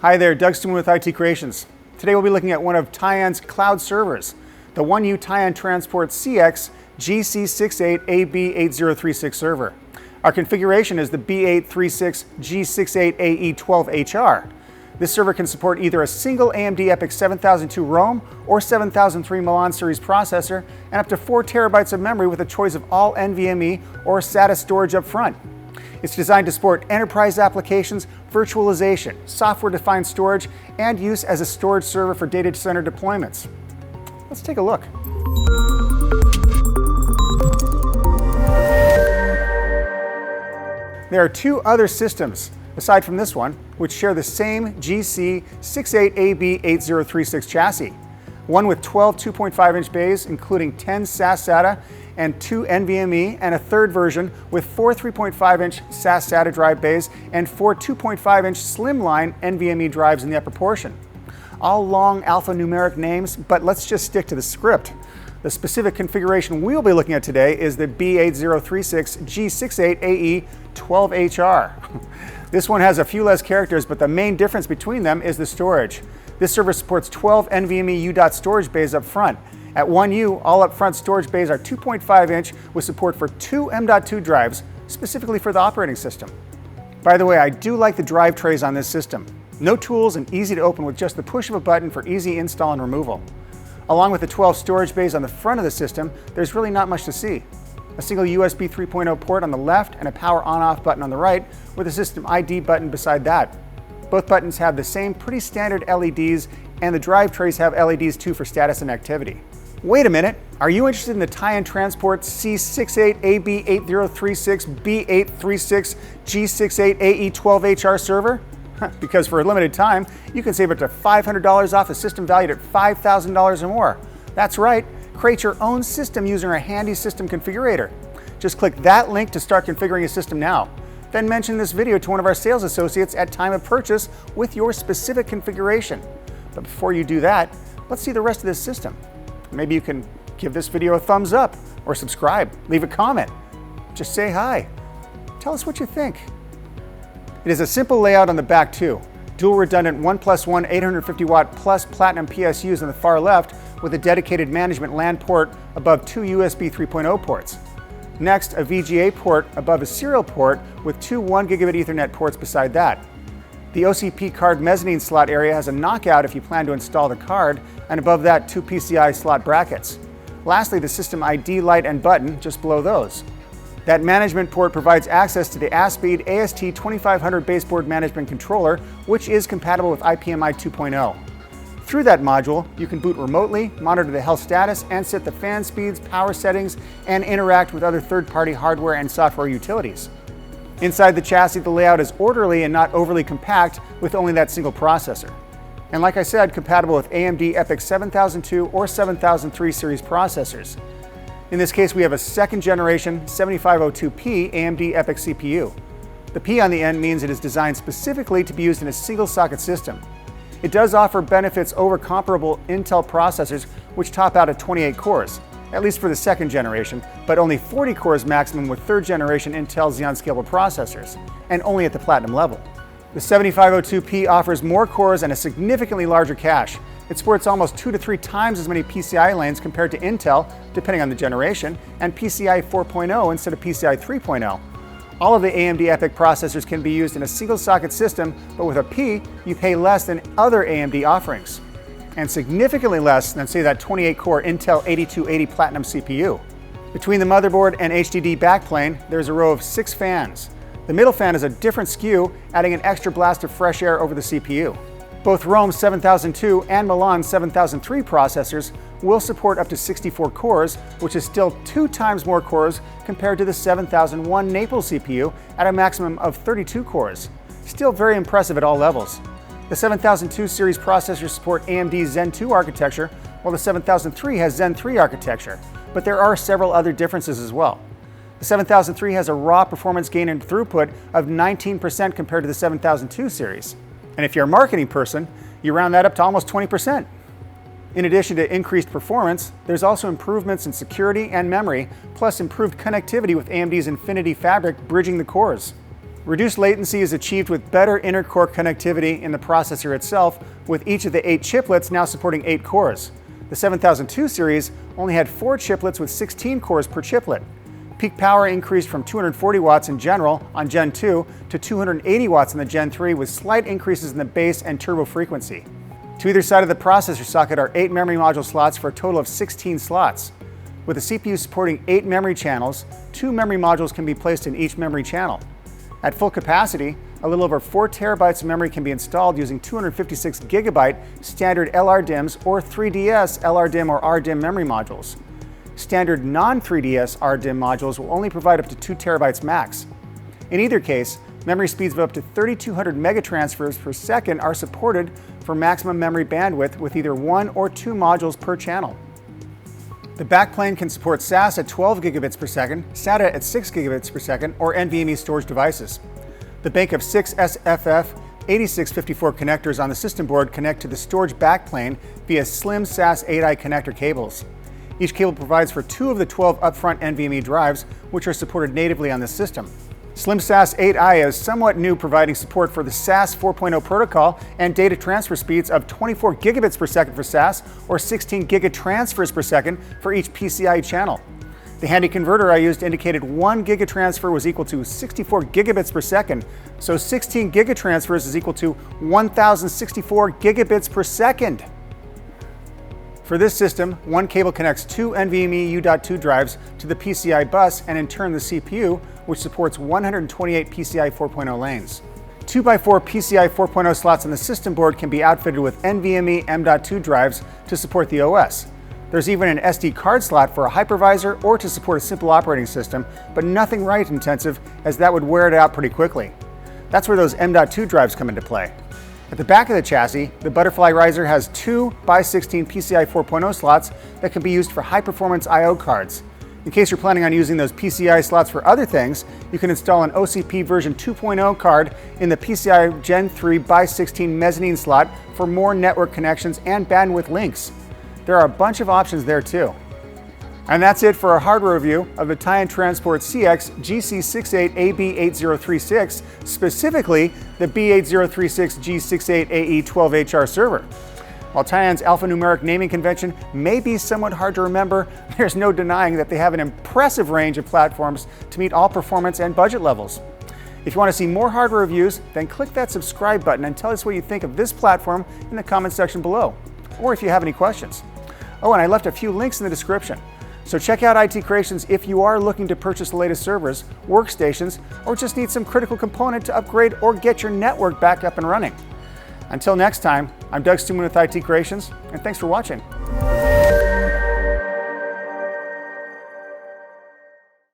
Hi there, Doug Stuman with IT Creations. Today we'll be looking at one of Tyan's cloud servers, the Tyan Transport CX GC68AB8036 server. Our configuration is the B8036 G68AE12HR. This server can support either a single AMD EPYC 7002 Rome or 7003 MILAN series processor and up to 4 terabytes of memory with a choice of all NVMe or SATA storage up front. It's designed to support enterprise applications, virtualization, software-defined storage, and use as a storage server for data center deployments. Let's take a look. There are 2 other systems, aside from this one, which share the same GC68AB8036 chassis. One with 12 2.5-inch bays, including 10 SATA and 2 NVMe, and a third version with 4 3.5-inch SATA drive bays and 4 2.5-inch slimline NVMe drives in the upper portion. All long alphanumeric names, but let's just stick to the script. The specific configuration we'll be looking at today is the B8036 G68AE12HR. This one has a few less characters, but the main difference between them is the storage. This server supports 12 NVMe U.dot storage bays up front. At 1U, all up-front storage bays are 2.5-inch with support for 2 M.2 drives, specifically for the operating system. By the way, I do like the drive trays on this system. No tools and easy to open with just the push of a button for easy install and removal. Along with the 12 storage bays on the front of the system, there's really not much to see. A single USB 3.0 port on the left and a power on-off button on the right, with a system ID button beside that. Both buttons have the same pretty standard LEDs, and the drive trays have LEDs too for status and activity. Wait a minute, are you interested in the Tyan Transport C68AB8036 B8036 G68AE12HR server? Because for a limited time, you can save up to $500 off a system valued at $5,000 or more. That's right, create your own system using our handy system configurator. Just click that link to start configuring a system now. Then mention this video to one of our sales associates at time of purchase with your specific configuration. But before you do that, let's see the rest of this system. Maybe you can give this video a thumbs up or subscribe, leave a comment, just say hi. Tell us what you think. It is a simple layout on the back too. Dual redundant 1+1 850 watt plus platinum PSUs on the far left with a dedicated management LAN port above 2 USB 3.0 ports. Next, a VGA port above a serial port with 2 1 gigabit Ethernet ports beside that. The OCP card mezzanine slot area has a knockout if you plan to install the card, and above that 2 PCI slot brackets. Lastly, the system ID light and button just below those. That management port provides access to the ASPEED AST2500 baseboard management controller, which is compatible with IPMI 2.0. Through that module, you can boot remotely, monitor the health status, and set the fan speeds, power settings, and interact with other third-party hardware and software utilities. Inside the chassis, the layout is orderly and not overly compact with only that single processor. And like I said, compatible with AMD EPYC 7002 or 7003 series processors. In this case, we have a second generation 7502P AMD EPYC CPU. The P on the end means it is designed specifically to be used in a single socket system. It does offer benefits over comparable Intel processors, which top out at 28 cores, at least for the second generation, but only 40 cores maximum with third generation Intel Xeon Scalable processors, and only at the platinum level. The 7502P offers more cores and a significantly larger cache. It supports almost 2 to 3 times as many PCI lanes compared to Intel, depending on the generation, and PCI 4.0 instead of PCI 3.0. All of the AMD EPYC processors can be used in a single socket system, but with a P, you pay less than other AMD offerings, and significantly less than, say, that 28-core Intel 8280 Platinum CPU. Between the motherboard and HDD backplane, there's a row of 6 fans. The middle fan is a different SKU, adding an extra blast of fresh air over the CPU. Both Rome 7002 and Milan 7003 processors will support up to 64 cores, which is still 2 times more cores compared to the 7001 Naples CPU at a maximum of 32 cores. Still very impressive at all levels. The 7002 series processors support AMD Zen 2 architecture, while the 7003 has Zen 3 architecture, but there are several other differences as well. The 7003 has a raw performance gain in throughput of 19% compared to the 7002 series. And if you're a marketing person, you round that up to almost 20%. In addition to increased performance, there's also improvements in security and memory, plus improved connectivity with AMD's Infinity Fabric bridging the cores. Reduced latency is achieved with better inter-core connectivity in the processor itself, with each of the 8 chiplets now supporting 8 cores. The 7002 series only had 4 chiplets with 16 cores per chiplet. Peak power increased from 240 watts in general on Gen 2 to 280 watts in the Gen 3, with slight increases in the base and turbo frequency. To either side of the processor socket are 8 memory module slots for a total of 16 slots. With the CPU supporting 8 memory channels, 2 memory modules can be placed in each memory channel. At full capacity, a little over 4 terabytes of memory can be installed using 256 gigabyte standard LRDIMMs or 3DS LRDIMM or RDIMM memory modules. Standard non-3DS RDIMM modules will only provide up to 2 terabytes max. In either case, memory speeds of up to 3,200 megatransfers per second are supported for maximum memory bandwidth with either 1 or 2 modules per channel. The backplane can support SAS at 12 gigabits per second, SATA at 6 gigabits per second, or NVMe storage devices. The bank of 6 SFF 8654 connectors on the system board connect to the storage backplane via slim SAS 8i connector cables. Each cable provides for 2 of the 12 upfront NVMe drives, which are supported natively on the system. Slim SAS 8i is somewhat new, providing support for the SAS 4.0 protocol and data transfer speeds of 24 gigabits per second for SAS or 16 gigatransfers per second for each PCIe channel. The handy converter I used indicated 1 gigatransfer was equal to 64 gigabits per second, so 16 gigatransfers is equal to 1064 gigabits per second. For this system, one cable connects 2 NVMe U.2 drives to the PCI bus and in turn the CPU, which supports 128 PCI 4.0 lanes. 2x4 PCI 4.0 slots on the system board can be outfitted with NVMe M.2 drives to support the OS. There's even an SD card slot for a hypervisor or to support a simple operating system, but nothing write intensive, as that would wear it out pretty quickly. That's where those M.2 drives come into play. At the back of the chassis, the Butterfly riser has 2 x16 PCI 4.0 slots that can be used for high-performance I/O cards. In case you're planning on using those PCI slots for other things, you can install an OCP version 2.0 card in the PCI Gen 3 x16 mezzanine slot for more network connections and bandwidth links. There are a bunch of options there too. And that's it for our hardware review of the Tyan Transport CX GC68AB8036, specifically the B8036 G68AE12HR server. While Tyan's alphanumeric naming convention may be somewhat hard to remember, there's no denying that they have an impressive range of platforms to meet all performance and budget levels. If you want to see more hardware reviews, then click that subscribe button and tell us what you think of this platform in the comment section below, or if you have any questions. Oh, and I left a few links in the description. So check out IT Creations if you are looking to purchase the latest servers, workstations, or just need some critical component to upgrade or get your network back up and running. Until next time, I'm Stuman with IT Creations, and thanks for watching.